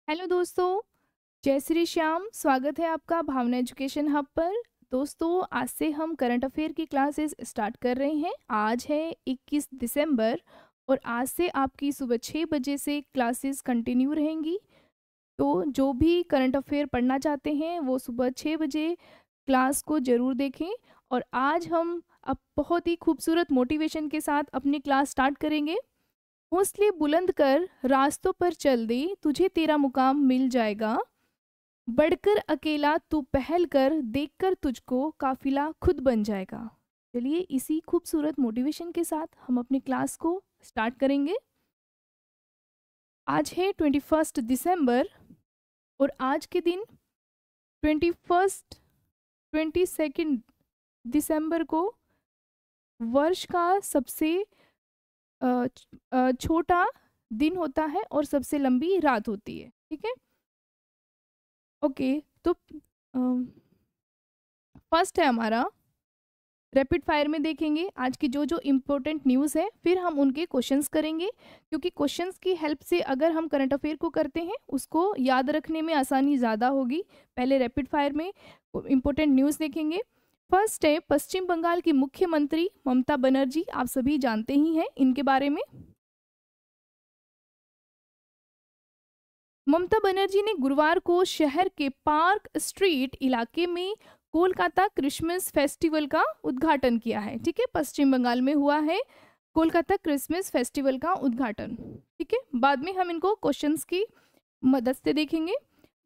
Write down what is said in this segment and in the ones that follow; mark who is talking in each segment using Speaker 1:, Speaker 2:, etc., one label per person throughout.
Speaker 1: Hello दोस्तों, जय श्री श्याम। स्वागत है आपका भावना एजुकेशन हब पर। दोस्तों, आज से हम करंट अफेयर की क्लासेस स्टार्ट कर रहे हैं। आज है 21 दिसंबर और आज से आपकी सुबह 6 बजे से क्लासेस कंटिन्यू रहेंगी। तो जो भी करंट अफेयर पढ़ना चाहते हैं वो सुबह 6 बजे क्लास को ज़रूर देखें। और आज हम अब बहुत ही खूबसूरत मोटिवेशन के साथ अपनी क्लास स्टार्ट करेंगे। हौसले बुलंद कर रास्तों पर चल दे, तुझे तेरा मुकाम मिल जाएगा। बढ़कर अकेला तू पहल कर, देखकर तुझको काफिला खुद बन जाएगा। चलिए इसी खूबसूरत मोटिवेशन के साथ हम अपनी क्लास को स्टार्ट करेंगे। आज है 21 दिसंबर और आज के दिन 22 दिसंबर को वर्ष का सबसे छोटा दिन होता है और सबसे लंबी रात होती है। ठीक है, ओके। तो फर्स्ट है हमारा रैपिड फायर में देखेंगे आज की जो जो इम्पोर्टेंट न्यूज़ है, फिर हम उनके क्वेश्चंस करेंगे, क्योंकि क्वेश्चंस की हेल्प से अगर हम करंट अफेयर को करते हैं उसको याद रखने में आसानी ज़्यादा होगी। पहले रैपिड फायर में इम्पोर्टेंट न्यूज़ देखेंगे। फर्स्ट है पश्चिम बंगाल की मुख्यमंत्री ममता बनर्जी, आप सभी जानते ही हैं इनके बारे में। ममता बनर्जी ने गुरुवार को शहर के पार्क स्ट्रीट इलाके में कोलकाता क्रिसमस फेस्टिवल का उद्घाटन किया है। ठीक है, पश्चिम बंगाल में हुआ है कोलकाता क्रिसमस फेस्टिवल का उद्घाटन। ठीक है, बाद में हम इनको क्वेश्चंस की मदद से देखेंगे।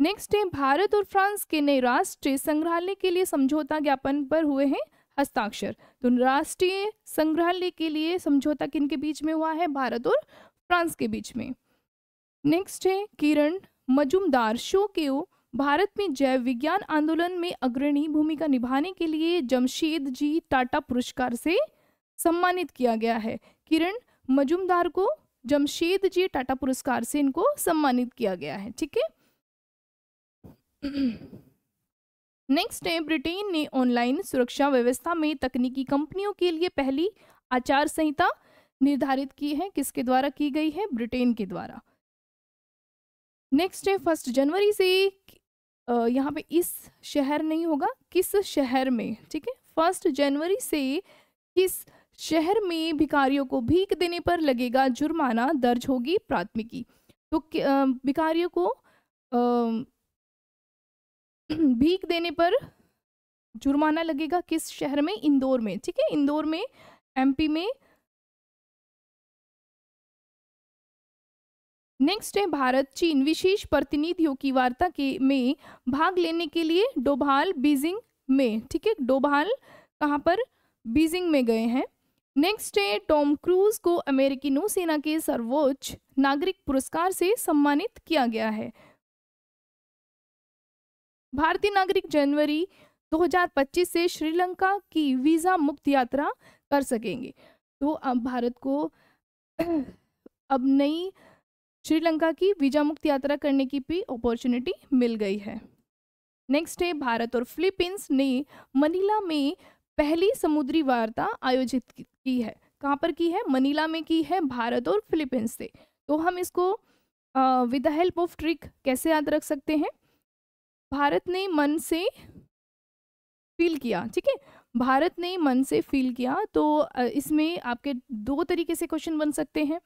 Speaker 1: नेक्स्ट है भारत और फ्रांस के नए राष्ट्रीय संग्रहालय के लिए समझौता ज्ञापन पर हुए हैं हस्ताक्षर। तो राष्ट्रीय संग्रहालय के लिए समझौता किनके बीच में हुआ है? भारत और फ्रांस के बीच में। नेक्स्ट है किरण मजूमदार शो को भारत में जैव विज्ञान आंदोलन में अग्रणी भूमिका निभाने के लिए जमशेद जी टाटा पुरस्कार से सम्मानित किया गया है। किरण मजूमदार को जमशेद जी टाटा पुरस्कार से इनको सम्मानित किया गया है। ठीक है, नेक्स्ट है ब्रिटेन ने ऑनलाइन सुरक्षा व्यवस्था में तकनीकी कंपनियों के लिए पहली आचार संहिता निर्धारित की है। किसके द्वारा की गई है? ब्रिटेन के द्वारा। नेक्स्ट है 1 जनवरी से यहाँ पे इस शहर नहीं होगा, किस शहर में। ठीक है, 1 जनवरी से किस शहर में भिखारियों को भीख देने पर लगेगा जुर्माना, दर्ज होगी प्राथमिकी। तो भिखारियों को भीख देने पर जुर्माना लगेगा किस शहर में? इंदौर में। ठीक है, इंदौर में, एमपी में। नेक्स्ट है भारत चीन विशेष प्रतिनिधियों की वार्ता के में भाग लेने के लिए डोभाल बीजिंग में। ठीक है, डोभाल कहाँ पर? बीजिंग में गए हैं। नेक्स्ट है टॉम क्रूज को अमेरिकी नौसेना के सर्वोच्च नागरिक पुरस्कार से सम्मानित किया गया है। भारतीय नागरिक जनवरी 2025 से श्रीलंका की वीजा मुक्त यात्रा कर सकेंगे। तो अब भारत को अब नई श्रीलंका की वीजा मुक्त यात्रा करने की भी अपॉर्चुनिटी मिल गई है। नेक्स्ट है भारत और फिलीपींस ने मनीला में पहली समुद्री वार्ता आयोजित की है। कहाँ पर की है? मनीला में की है, भारत और फिलीपींस से। तो हम इसको with the help of trick कैसे याद रख सकते हैं? भारत ने मन से फील किया। ठीक है, भारत ने मन से फील किया। तो इसमें आपके दो तरीके से क्वेश्चन बन सकते हैं।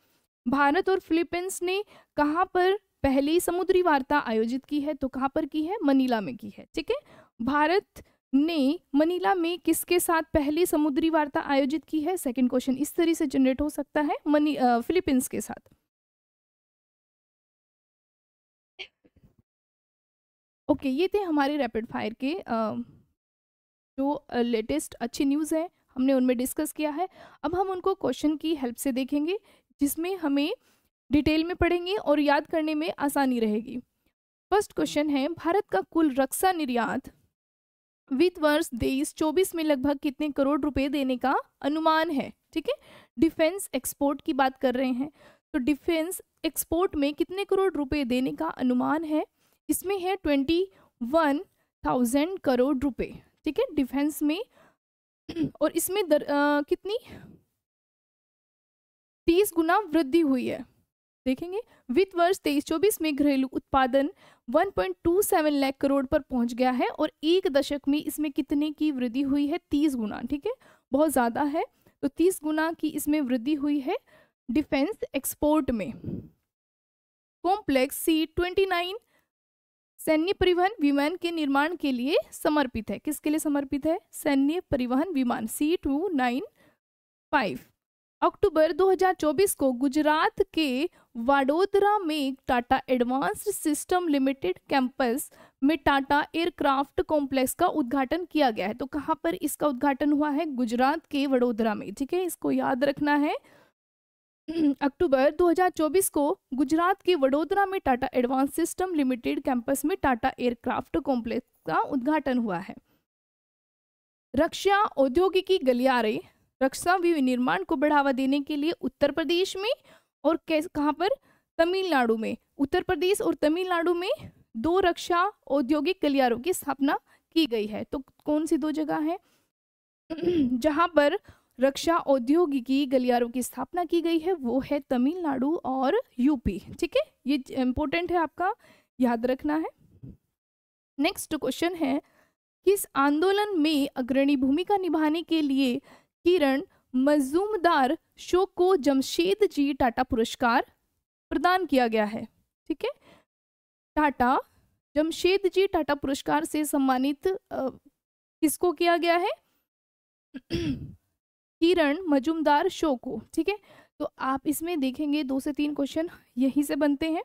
Speaker 1: भारत और फिलीपींस ने कहाँ पर पहली समुद्री वार्ता आयोजित की है? तो कहाँ पर की है? मनीला में की है। ठीक है, भारत ने मनीला में किसके साथ पहली समुद्री वार्ता आयोजित की है? सेकंड क्वेश्चन इस तरह से जनरेट हो सकता है, फिलीपींस के साथ। ओके, ये थे हमारे रैपिड फायर के जो लेटेस्ट अच्छी न्यूज़ है हमने उनमें डिस्कस किया है। अब हम उनको क्वेश्चन की हेल्प से देखेंगे, जिसमें हमें डिटेल में पढ़ेंगे और याद करने में आसानी रहेगी। फर्स्ट क्वेश्चन है भारत का कुल रक्षा निर्यात वित्त वर्ष 23-24 में लगभग कितने करोड़ रुपए देने का अनुमान है? ठीक है, डिफेंस एक्सपोर्ट की बात कर रहे हैं। तो डिफेंस एक्सपोर्ट में कितने करोड़ रुपए देने का अनुमान है? इसमें है 21,000 करोड़ रुपए। ठीक है, डिफेंस में और इसमें कितनी 30 गुना वृद्धि हुई है। देखेंगे वित्त वर्ष 23-24 में घरेलू उत्पादन 1.27 लाख करोड़ पर पहुंच गया है और एक दशक में इसमें कितने की वृद्धि हुई है? 30 गुना। ठीक है, बहुत ज़्यादा है, तो 30 गुना की इसमें वृद्धि हुई है डिफेंस एक्सपोर्ट में। कॉम्प्लेक्स C-29 सैन्य परिवहन विमान के निर्माण के लिए समर्पित है। किसके लिए समर्पित है? सैन्य परिवहन विमान C-295। अक्टूबर 2024 को गुजरात के वाडोदरा में Tata advanced system limited campus में टाटा एयरक्राफ्ट कॉम्प्लेक्स का उद्घाटन किया गया है। तो कहाँ पर इसका उद्घाटन हुआ है? गुजरात के वडोदरा में। ठीक है, इसको याद रखना है। अक्टूबर 2024 को गुजरात के वडोदरा में Tata advance system limited campus में टाटा एयरक्राफ्ट कॉम्प्लेक्स का उद्घाटन हुआ है। रक्षा औद्योगिकी गलियारे रक्षा विनिर्माण को बढ़ावा देने के लिए उत्तर प्रदेश में और कहाँ पर? तमिलनाडु में। उत्तर प्रदेश और तमिलनाडु में 2 रक्षा औद्योगिक गलियारों की स्थापना की गई है। तो कौन सी 2 जगह है जहां पर रक्षा औद्योगिकी गलियारों की स्थापना की गई है? वो है तमिलनाडु और यूपी। ठीक है, ये इंपॉर्टेंट है, आपका याद रखना है। नेक्स्ट क्वेश्चन है, किस आंदोलन में अग्रणी भूमिका निभाने के लिए किरण मजूमदार शो को जमशेद जी टाटा पुरस्कार प्रदान किया गया है? ठीक है, टाटा जमशेद जी टाटा पुरस्कार से सम्मानित किसको किया गया है? किरण मजूमदार शो को। ठीक है, तो आप इसमें देखेंगे 2 से 3 क्वेश्चन यहीं से बनते हैं।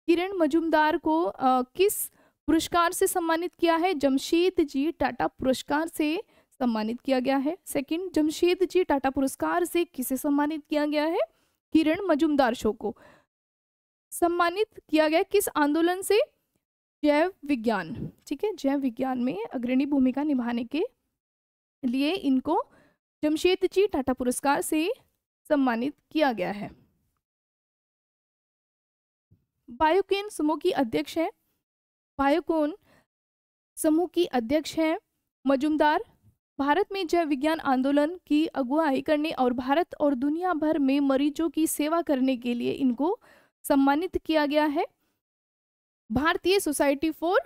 Speaker 1: किरण मजूमदार को किस पुरस्कार से सम्मानित किया है? जमशेद जी टाटा पुरस्कार से सम्मानित किया गया है। सेकंड, जमशेद जी टाटा पुरस्कार से किसे सम्मानित किया गया है? किरण मजूमदार शो को। सम्मानित किया गया किस आंदोलन से? जैव विज्ञान। ठीक है, जैव विज्ञान में अग्रणी भूमिका निभाने के लिए इनको जमशेद जी टाटा पुरस्कार से सम्मानित किया गया है। बायोकॉन समूह की अध्यक्ष है, बायोकॉन समूह की अध्यक्ष है मजूमदार। भारत में जैव विज्ञान आंदोलन की अगुवाई करने और भारत और दुनिया भर में मरीजों की सेवा करने के लिए इनको सम्मानित किया गया है भारतीय सोसाइटी फॉर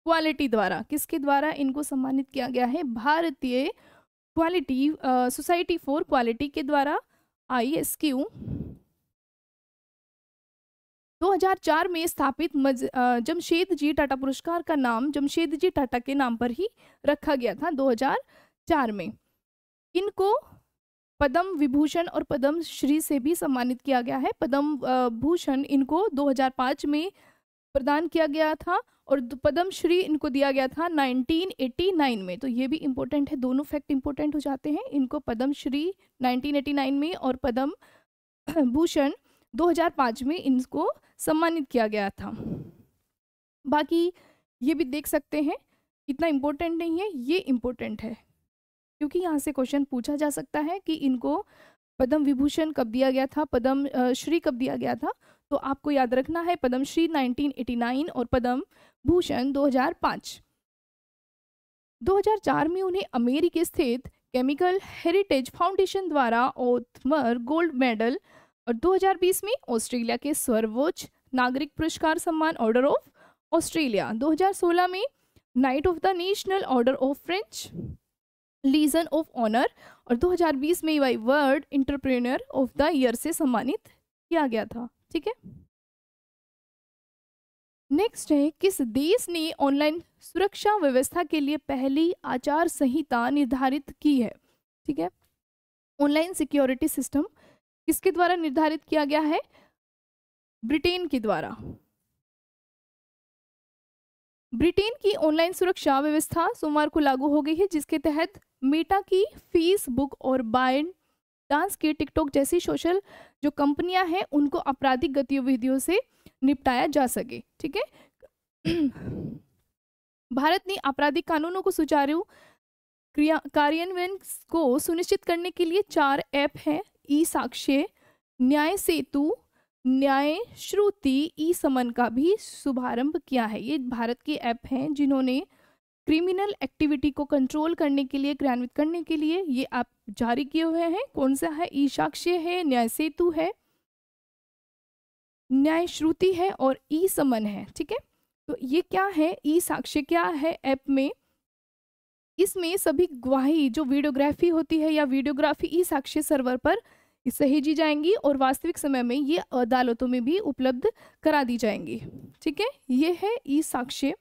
Speaker 1: क्वालिटी द्वारा। किसके द्वारा इनको सम्मानित किया गया है? भारतीय क्वालिटी सोसाइटी फॉर क्वालिटी के द्वारा, ISQ। 2004 में स्थापित जमशेद जी टाटा पुरस्कार का नाम जमशेद जी टाटा के नाम पर ही रखा गया था 2004 में। इनको पद्म विभूषण और पद्म श्री से भी सम्मानित किया गया है। पद्म भूषण इनको 2005 में प्रदान किया गया था और पद्म श्री इनको दिया गया था 1989 में। तो ये भी इम्पोर्टेंट है, दोनों फैक्ट इम्पोर्टेंट हो जाते हैं। इनको पद्म श्री 1989 में और पद्म भूषण 2005 में इनको सम्मानित किया गया था। बाकी ये भी देख सकते हैं, इतना इम्पोर्टेंट नहीं है, ये इम्पोर्टेंट है क्योंकि यहाँ से क्वेश्चन पूछा जा सकता है कि इनको पद्म विभूषण कब दिया गया था, पद्म श्री कब दिया गया था। तो आपको याद रखना है पद्म श्री 1989 और पद्म भूषण 2005। 2004 में उन्हें अमेरिकी स्थित केमिकल हेरिटेज फाउंडेशन द्वारा ओथमर गोल्ड मेडल और 2020 में ऑस्ट्रेलिया के सर्वोच्च नागरिक पुरस्कार सम्मान ऑर्डर ऑफ ऑस्ट्रेलिया, 2016 में knight of the national order of French legion of honour और 2020 में world entrepreneur of the year से सम्मानित किया गया था। ठीक है, नेक्स्ट है, किस देश ने ऑनलाइन सुरक्षा व्यवस्था के लिए पहली आचार संहिता निर्धारित की है? ठीक है, ऑनलाइन सिक्योरिटी सिस्टम किसके द्वारा निर्धारित किया गया है? ब्रिटेन के द्वारा। ब्रिटेन की ऑनलाइन सुरक्षा व्यवस्था सोमवार को लागू हो गई है, जिसके तहत मेटा की फेसबुक और बाइनडांस की टिकटॉक जैसी सोशल जो कंपनियां हैं उनको आपराधिक गतिविधियों से निपटाया जा सके। ठीक है, भारत ने आपराधिक कानूनों को सुचारू कार्यान्वयन को सुनिश्चित करने के लिए 4 ऐप हैं, ई साक्ष्य, न्याय सेतु, न्याय श्रुति, ई समन का भी शुभारंभ किया है। ये भारत के ऐप हैं जिन्होंने क्रिमिनल एक्टिविटी को कंट्रोल करने के लिए, क्रियान्वित करने के लिए ये ऐप जारी किए हुए हैं। कौन सा है? ई साक्ष्य है, न्याय सेतु है, न्याय श्रुति है और ई समन है। ठीक है, तो ये क्या है, ई साक्ष्य क्या है ऐप में, इसमें सभी गवाही जो वीडियोग्राफी होती है या वीडियोग्राफी ई साक्ष्य सर्वर पर सहेजी जाएंगी और वास्तविक समय में ये अदालतों में भी उपलब्ध करा दी जाएंगी। ठीक है, ये है ई साक्ष्य,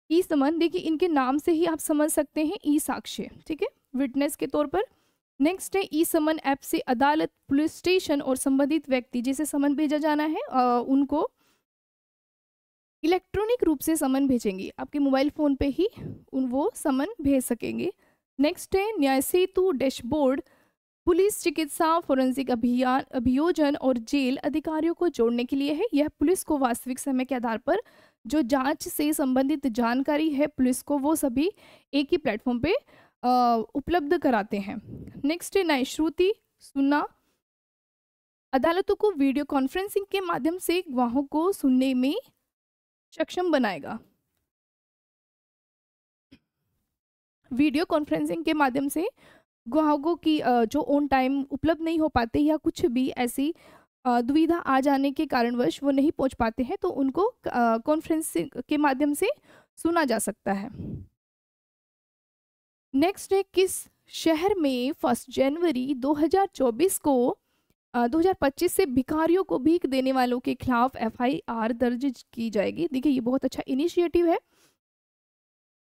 Speaker 1: ई समन। देखिए इनके नाम से ही आप समझ सकते हैं ई साक्ष्य। ठीक है, विटनेस के तौर पर। नेक्स्ट है ई समन ऐप से अदालत, पुलिस स्टेशन और संबंधित व्यक्ति जिसे समन भेजा जाना है उनको इलेक्ट्रॉनिक रूप से समन भेजेंगे, आपके मोबाइल फ़ोन पे ही वो समन भेज सकेंगे। नेक्स्ट है न्याय सेतु डैशबोर्ड, पुलिस, चिकित्सा, फोरेंसिक अभियान, अभियोजन और जेल अधिकारियों को जोड़ने के लिए है। यह पुलिस को वास्तविक समय के आधार पर जो जांच से संबंधित जानकारी है पुलिस को, वो सभी एक ही प्लेटफॉर्म पे उपलब्ध कराते हैं। नेक्स्ट है न्याय श्रुति सुनना, अदालतों को वीडियो कॉन्फ्रेंसिंग के माध्यम से गवाहों को सुनने में सक्षम बनाएगा। वीडियो कॉन्फ्रेंसिंग के माध्यम से ग्राहकों की जो ऑन टाइम उपलब्ध नहीं हो पाते या कुछ भी ऐसी दुविधा आ जाने के कारणवश वो नहीं पहुंच पाते हैं, तो उनको कॉन्फ्रेंसिंग के माध्यम से सुना जा सकता है। नेक्स्ट है किस शहर में 1 जनवरी 2024 को 2025 से भिखारियों को भीख देने वालों के खिलाफ FIR दर्ज की जाएगी। देखिए ये बहुत अच्छा इनिशिएटिव है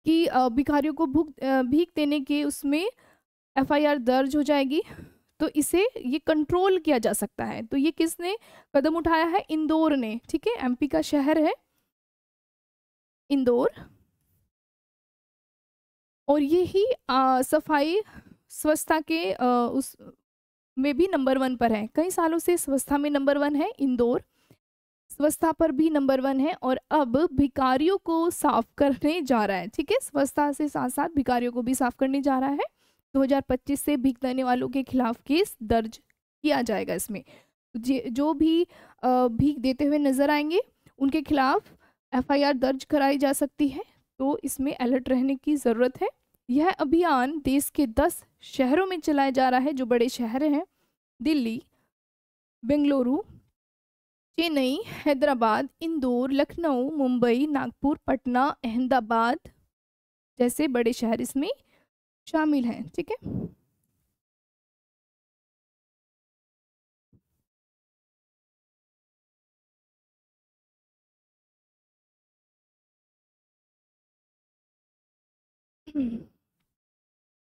Speaker 1: कि भिखारियों को भीख देने के उसमें FIR दर्ज हो जाएगी, तो इसे ये कंट्रोल किया जा सकता है। तो ये किसने कदम उठाया है, इंदौर ने। ठीक है, MP का शहर है इंदौर, और ये ही सफाई स्वच्छता के उस में भी नंबर 1 पर है। कई सालों से स्वच्छता में नंबर 1 है इंदौर, स्वच्छता पर भी नंबर 1 है, और अब भिखारियों को साफ करने जा रहा है। ठीक है, स्वच्छता से साथ साथ भिखारियों को भी साफ करने जा रहा है। 2025 से भीख देने वालों के खिलाफ केस दर्ज किया जाएगा। इसमें जो भी भीख देते हुए नजर आएंगे उनके खिलाफ FIR दर्ज कराई जा सकती है, तो इसमें अलर्ट रहने की ज़रूरत है। यह अभियान देश के 10 शहरों में चलाया जा रहा है, जो बड़े शहर हैं, दिल्ली, बेंगलुरु, चेन्नई, हैदराबाद, इंदौर, लखनऊ, मुंबई, नागपुर, पटना, अहमदाबाद जैसे बड़े शहर इसमें शामिल हैं। ठीक है,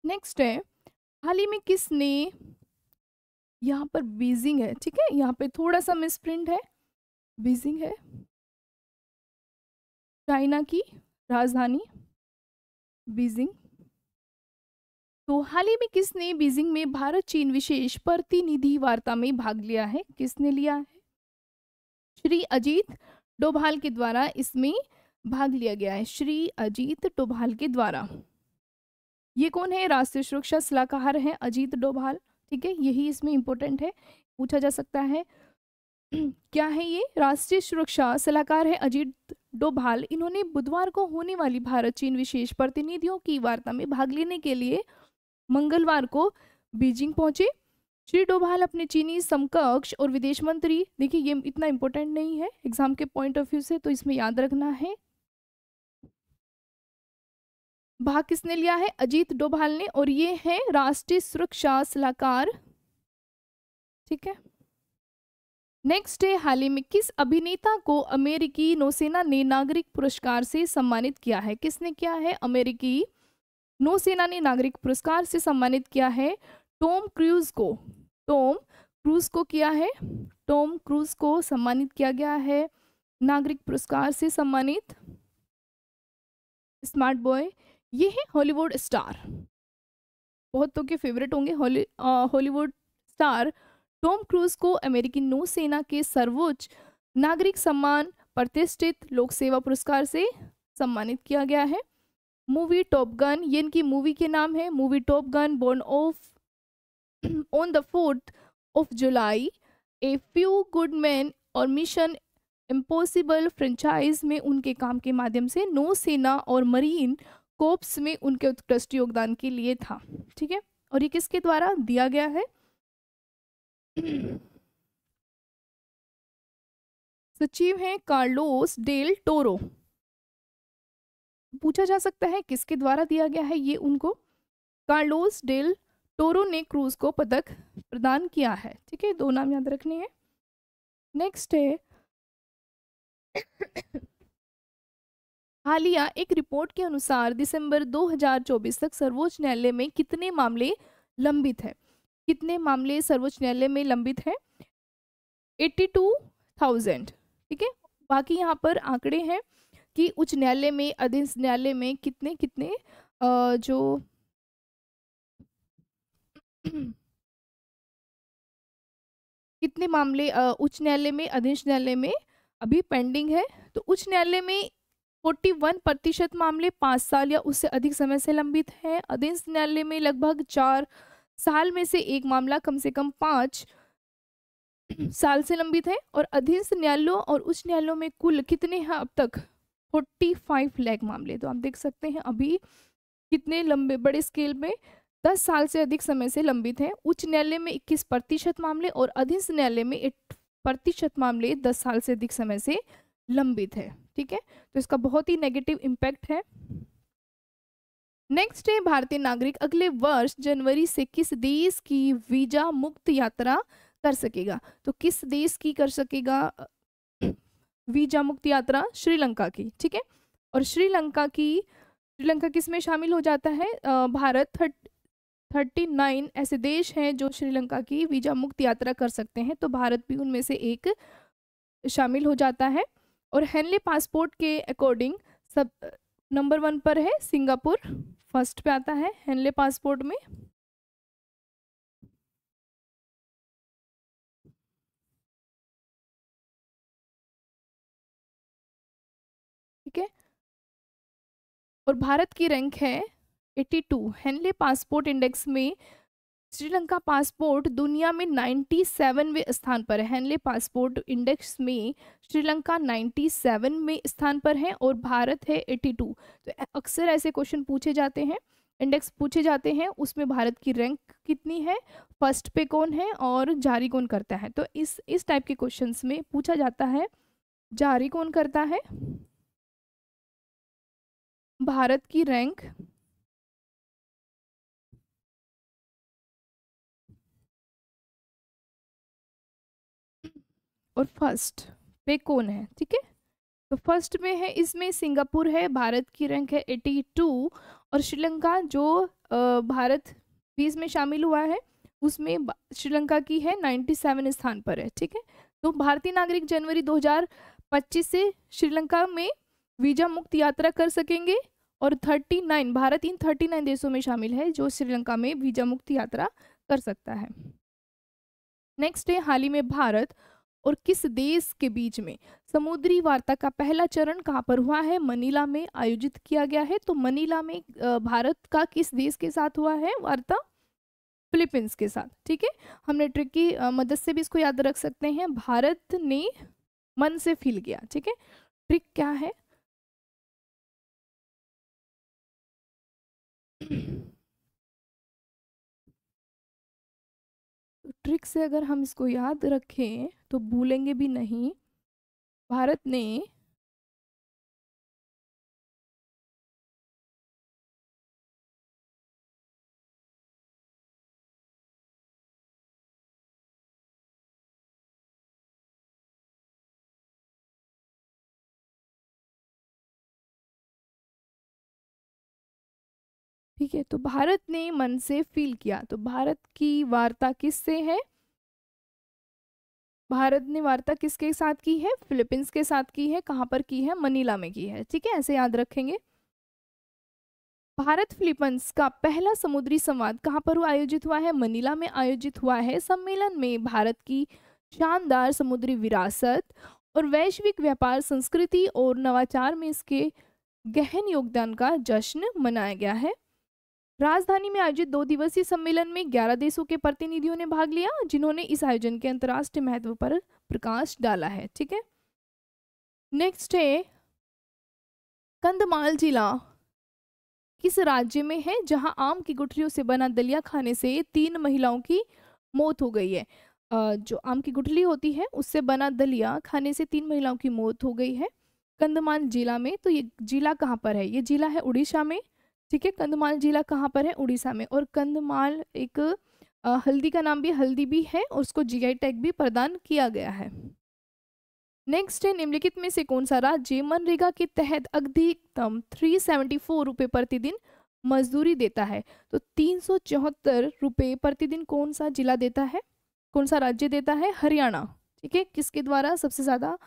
Speaker 1: नेक्स्ट है हाल ही में किसने, यहाँ पर बीजिंग है। ठीक है, यहाँ पे थोड़ा सा मिसप्रिंट है, बीजिंग है चाइना की राजधानी बीजिंग। तो हाल ही में किसने बीजिंग में भारत चीन विशेष प्रतिनिधि वार्ता में भाग लिया है, किसने लिया है, श्री अजीत डोभाल के द्वारा इसमें भाग लिया गया है, श्री अजीत डोभाल के द्वारा। ये कौन है, राष्ट्रीय सुरक्षा सलाहकार हैं अजीत डोभाल। ठीक है, यही इसमें इंपॉर्टेंट है, पूछा जा सकता है। क्या है ये, राष्ट्रीय सुरक्षा सलाहकार है अजीत डोभाल। इन्होंने बुधवार को होने वाली भारत चीन विशेष प्रतिनिधियों की वार्ता में भाग लेने के लिए मंगलवार को बीजिंग पहुंचे। श्री डोभाल अपने चीनी समकक्ष और विदेश मंत्री, देखिए ये इतना इंपॉर्टेंट नहीं है एग्जाम के पॉइंट ऑफ व्यू से, तो इसमें याद रखना है। भाग किसने लिया है, अजीत डोभाल ने, और ये है राष्ट्रीय सुरक्षा सलाहकार। ठीक है, नेक्स्ट है हाल ही में किस अभिनेता को अमेरिकी नौसेना ने नागरिक पुरस्कार से सम्मानित किया है, किसने किया है, अमेरिकी नौसेना ने नागरिक पुरस्कार से सम्मानित किया है टॉम क्रूज को। टॉम क्रूज को किया है, टॉम क्रूज को सम्मानित किया गया है नागरिक पुरस्कार से सम्मानित। स्मार्ट बॉय, ये है हॉलीवुड स्टार, बहुतों के फेवरेट होंगे हॉलीवुड स्टार टॉम क्रूज को अमेरिकी नौसेना के सर्वोच्च नागरिक सम्मान प्रतिष्ठित लोक सेवा पुरस्कार से सम्मानित किया गया है। मूवी टॉप गन, ये इनकी मूवी के नाम है, movie top gun born of on the 4th July, a few good man और मिशन इम्पॉसिबल फ्रेंचाइज में उनके काम के माध्यम से नौसेना और मरीन कोर्प्स में उनके उत्कृष्ट योगदान के लिए था। ठीक है, और ये किसके द्वारा दिया गया है, सचिव हैं कार्लोस डेल टोरो। पूछा जा सकता है किसके द्वारा दिया गया है ये उनको। कार्लोस डेल टोरो ने क्रूज को पदक प्रदान किया है। ठीक है, 2 नाम याद रखने हैं। नेक्स्ट है हालिया एक रिपोर्ट के अनुसार दिसंबर 2024 तक सर्वोच्च न्यायालय में कितने मामले लंबित है? कितने मामले सर्वोच्च न्यायालय में लंबित है? 82,000। ठीक है, बाकी यहाँ पर आंकड़े हैं कि उच्च न्यायालय में, अधीन न्यायालय में कितने कितने जो कितने मामले उच्च न्यायालय में, अधीन न्यायालय में अभी पेंडिंग है। तो उच्च न्यायालय में 41% मामले 5 साल या उससे अधिक समय से लंबित है। अधीन न्यायालय में लगभग 4 साल में से एक मामला कम से कम 5 साल से लंबित है। और अधीन न्यायालयों और उच्च न्यायालयों में कुल कितने हैं अब तक? 45 लाख मामले। तो आप देख सकते हैं अभी कितने लंबे बड़े स्केल में 10 साल से अधिक समय से लंबित है। उच्च न्यायालय में 21% मामले और अधीन न्यायालय में 8% मामले 10 साल से अधिक समय से लंबित है। ठीक है, तो इसका बहुत ही नेगेटिव इम्पैक्ट है। नेक्स्ट है भारतीय नागरिक अगले वर्ष जनवरी से किस देश की वीजा मुक्त यात्रा कर सकेगा? तो किस देश की कर सकेगा वीजा मुक्त यात्रा? श्रीलंका की। ठीक है, और श्रीलंका किस में शामिल हो जाता है? भारत 39 ऐसे देश हैं जो श्रीलंका की वीजा मुक्त यात्रा कर सकते हैं, तो भारत भी उनमें से एक शामिल हो जाता है। और हेनले पासपोर्ट के अकॉर्डिंग सब नंबर 1 पर है सिंगापुर, फर्स्ट पे आता है हेनले पासपोर्ट में। ठीक है, और भारत की रैंक है 82। हेनले पासपोर्ट इंडेक्स में श्रीलंका पासपोर्ट दुनिया में 97वें स्थान पर है। हेनले पासपोर्ट इंडेक्स में श्रीलंका 97वें स्थान पर है और भारत है 82। तो अक्सर ऐसे क्वेश्चन पूछे जाते हैं, इंडेक्स पूछे जाते हैं, उसमें भारत की रैंक कितनी है, फर्स्ट पे कौन है और जारी कौन करता है। तो इस टाइप के क्वेश्चंस में पूछा जाता है जारी कौन करता है, भारत की रैंक और फर्स्ट पे कौन है। ठीक है, तो फर्स्ट में है, इसमें सिंगापुर है, भारत की रैंक है 82। और श्रीलंका जो भारत 20 में शामिल हुआ है उसमें श्रीलंका की है 97 स्थान पर है। ठीक है, तो भारतीय नागरिक जनवरी 2025 से श्रीलंका में वीजा मुक्त यात्रा कर सकेंगे। और 39 भारत इन 39 देशों में शामिल है जो श्रीलंका में वीजा मुक्त यात्रा कर सकता है। नेक्स्ट है हाल ही में भारत और किस देश के बीच में समुद्री वार्ता का पहला चरण कहाँ पर हुआ है? मनीला में आयोजित किया गया है। तो मनीला में भारत का किस देश के साथ हुआ है वार्ता? फिलीपींस के साथ। ठीक है, हमने ट्रिक की मदद से भी इसको याद रख सकते हैं। भारत ने मन से फील किया। ठीक है, ट्रिक क्या है? ट्रिक से अगर हम इसको याद रखें तो भूलेंगे भी नहीं। भारत ने ठीक है, तो भारत ने मन से फील किया। तो भारत की वार्ता किससे है? भारत ने वार्ता किसके साथ की है? फिलीपींस के साथ की है। कहाँ पर की है? मनीला में की है। ठीक है, ऐसे याद रखेंगे। भारत फिलीपींस का पहला समुद्री संवाद कहाँ पर आयोजित हुआ है? मनीला में आयोजित हुआ है। सम्मेलन में भारत की शानदार समुद्री विरासत और वैश्विक व्यापार, संस्कृति और नवाचार में इसके गहन योगदान का जश्न मनाया गया है। राजधानी में आयोजित 2 दिवसीय सम्मेलन में 11 देशों के प्रतिनिधियों ने भाग लिया, जिन्होंने इस आयोजन के अंतर्राष्ट्रीय महत्व पर प्रकाश डाला है। ठीक है, नेक्स्ट है कंधमाल जिला किस राज्य में है जहां आम की गुठलियों से बना दलिया खाने से 3 महिलाओं की मौत हो गई है? जो आम की गुठली होती है उससे बना दलिया खाने से 3 महिलाओं की मौत हो गई है कंधमाल जिला में। तो ये जिला कहाँ पर है? ये जिला है उड़ीसा में। ठीक है, कंधमाल जिला कहाँ पर है? उड़ीसा में। और कंधमाल एक हल्दी का नाम भी हल्दी भी है और उसको जीआई टैग भी प्रदान किया गया है। नेक्स्ट है, निम्नलिखित में से कौन सा राज्य मनरेगा के तहत अधिकतम 374 रुपये प्रतिदिन मजदूरी देता है? तो 374 रुपये प्रतिदिन कौन सा जिला देता है, कौन सा राज्य देता है? हरियाणा। ठीक है, किसके द्वारा सबसे ज्यादा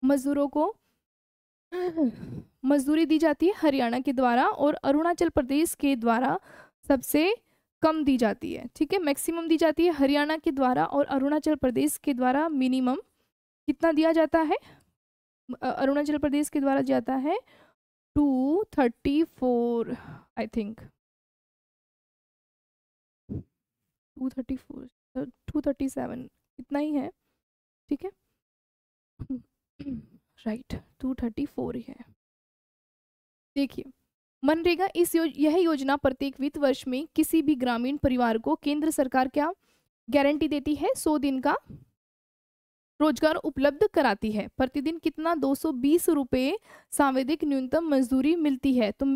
Speaker 1: मजदूरों को मजदूरी दी जाती है? हरियाणा के द्वारा। और अरुणाचल प्रदेश के द्वारा सबसे कम दी जाती है। ठीक है, मैक्सिमम दी जाती है हरियाणा के द्वारा और अरुणाचल प्रदेश के द्वारा मिनिमम कितना दिया जाता है? अरुणाचल प्रदेश के द्वारा जाता है 234 आई थिंक 234 237 इतना ही है। ठीक है राइट 234 ही है। देखिए मनरेगा यह योजना प्रत्येक वित्त वर्ष में किसी भी ग्रामीण परिवार को केंद्र सरकार क्या गारंटी देती है? 100 दिन का रोजगार उपलब्ध कराती है। प्रतिदिन कितना? 220 रुपये सांविधिक न्यूनतम मजदूरी मिलती है। तो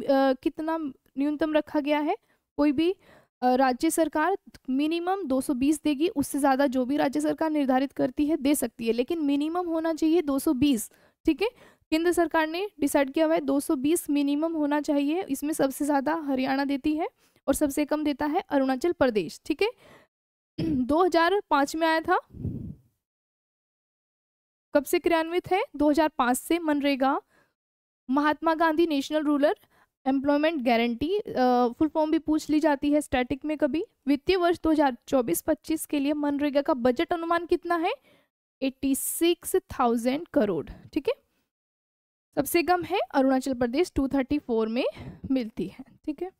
Speaker 1: कितना न्यूनतम रखा गया है? कोई भी राज्य सरकार मिनिमम 220 देगी, उससे ज़्यादा जो भी राज्य सरकार निर्धारित करती है दे सकती है, लेकिन मिनिमम होना चाहिए 220। ठीक है, केंद्र सरकार ने डिसाइड किया हुआ है 220 मिनिमम होना चाहिए। इसमें सबसे ज़्यादा हरियाणा देती है और सबसे कम देता है अरुणाचल प्रदेश। ठीक है 2005 में आया था। कब से क्रियान्वित है? 2005 से MNREGA Mahatma Gandhi National Rural Employment Guarantee full form भी पूछ ली जाती है स्टैटिक में कभी। वित्तीय वर्ष 2024-25 के लिए मनरेगा का बजट अनुमान कितना है? 86,000 करोड़। ठीक है, सबसे कम है अरुणाचल प्रदेश 234 में मिलती है। ठीक है,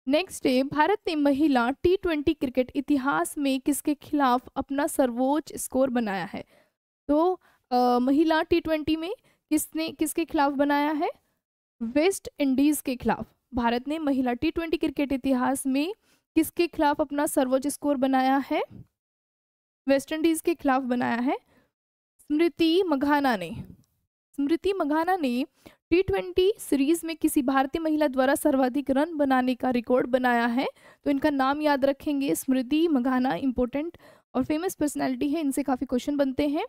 Speaker 1: नेक्स्ट है, भारत ने महिला T20 क्रिकेट इतिहास में किसके खिलाफ अपना सर्वोच्च स्कोर बनाया है? तो महिला T20 में किसके खिलाफ बनाया है? वेस्ट इंडीज के खिलाफ। भारत ने महिला T20 क्रिकेट इतिहास में किसके खिलाफ अपना सर्वोच्च स्कोर बनाया है? वेस्ट इंडीज के खिलाफ बनाया है। स्मृति मंधाना ने T20 सीरीज में किसी भारतीय महिला द्वारा सर्वाधिक रन बनाने का रिकॉर्ड बनाया है। तो इनका नाम याद रखेंगे, स्मृति मंधाना। इंपॉर्टेंट और फेमस पर्सनैलिटी है, इनसे काफी क्वेश्चन बनते हैं,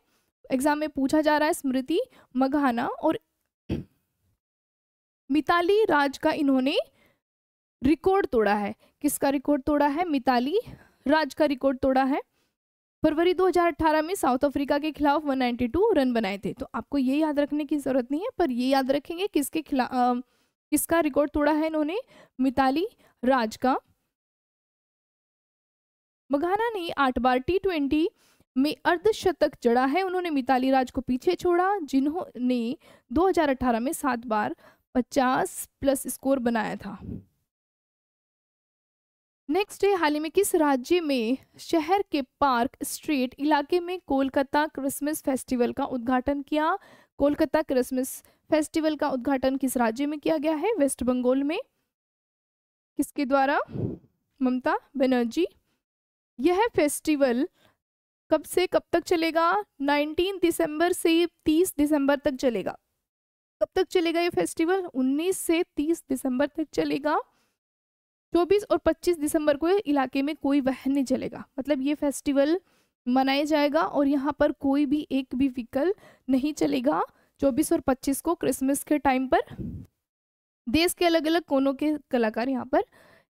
Speaker 1: एग्जाम में पूछा जा रहा है स्मृति मंधाना। और मिताली राज का इन्होंने रिकॉर्ड तोड़ा है। किसका रिकॉर्ड तोड़ा है? मिताली राज का रिकॉर्ड तोड़ा है। फरवरी 2018 में साउथ अफ्रीका के खिलाफ 192 रन बनाए थे। तो आपको ये याद रखने की जरूरत नहीं है, पर ये याद रखेंगे किसके खिलाफ किसका रिकॉर्ड तोड़ा है इन्होंने? मिताली राज का। मंधाना ने 8 बार T20 में अर्धशतक जड़ा है। उन्होंने मिताली राज को पीछे छोड़ा, जिन्होंने 2018 में 7 बार 50+ स्कोर बनाया था। नेक्स्ट है, हाल ही में किस राज्य में शहर के पार्क स्ट्रीट इलाके में कोलकाता क्रिसमस फेस्टिवल का उद्घाटन किया? कोलकाता क्रिसमस फेस्टिवल का उद्घाटन किस राज्य में किया गया है? वेस्ट बंगाल में। किसके द्वारा? ममता बनर्जी। यह फेस्टिवल कब से कब तक चलेगा? 19 दिसंबर से 30 दिसंबर तक चलेगा। कब तक चलेगा ये फेस्टिवल? 19 से 30 दिसंबर तक चलेगा। 24 और 25 दिसंबर को इलाके में कोई वाहन नहीं चलेगा। मतलब ये फेस्टिवल मनाया जाएगा और यहाँ पर कोई भी एक भी व्हीकल नहीं चलेगा 24 और 25 को क्रिसमस के टाइम पर। देश के अलग अलग कोनों के कलाकार यहाँ पर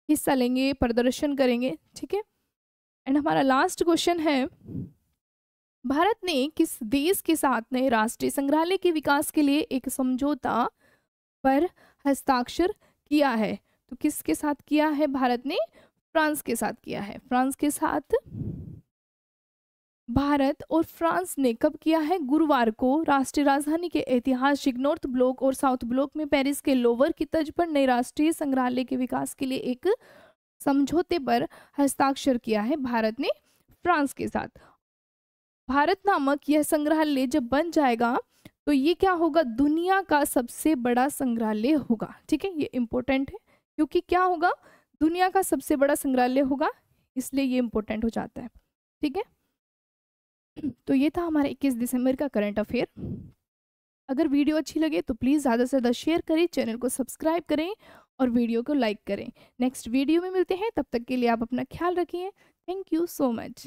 Speaker 1: हिस्सा लेंगे, प्रदर्शन करेंगे। ठीक है, एंड हमारा लास्ट क्वेश्चन है, भारत ने किस देश के साथ नए राष्ट्रीय संग्रहालय के विकास के लिए एक समझौता पर हस्ताक्षर किया है? तो किसके साथ किया है भारत ने? फ्रांस के साथ किया है। फ्रांस के साथ भारत और फ्रांस ने कब किया है? गुरुवार को राष्ट्रीय राजधानी के ऐतिहासिक नॉर्थ ब्लॉक और साउथ ब्लॉक में पेरिस के लोवर की तर्ज पर नए राष्ट्रीय संग्रहालय के विकास के लिए एक समझौते पर हस्ताक्षर किया है भारत ने फ्रांस के साथ। भारत नामक यह संग्रहालय जब बन जाएगा तो ये क्या होगा? दुनिया का सबसे बड़ा संग्रहालय होगा। ठीक है, ये इंपॉर्टेंट है क्योंकि क्या होगा? दुनिया का सबसे बड़ा संग्रहालय होगा, इसलिए ये इंपॉर्टेंट हो जाता है। ठीक है, तो ये था हमारा 21 दिसंबर का करंट अफेयर। अगर वीडियो अच्छी लगे तो प्लीज़ ज़्यादा से ज़्यादा शेयर करें, चैनल को सब्सक्राइब करें और वीडियो को लाइक करें। नेक्स्ट वीडियो में मिलते हैं, तब तक के लिए आप अपना ख्याल रखिए। Thank you so much.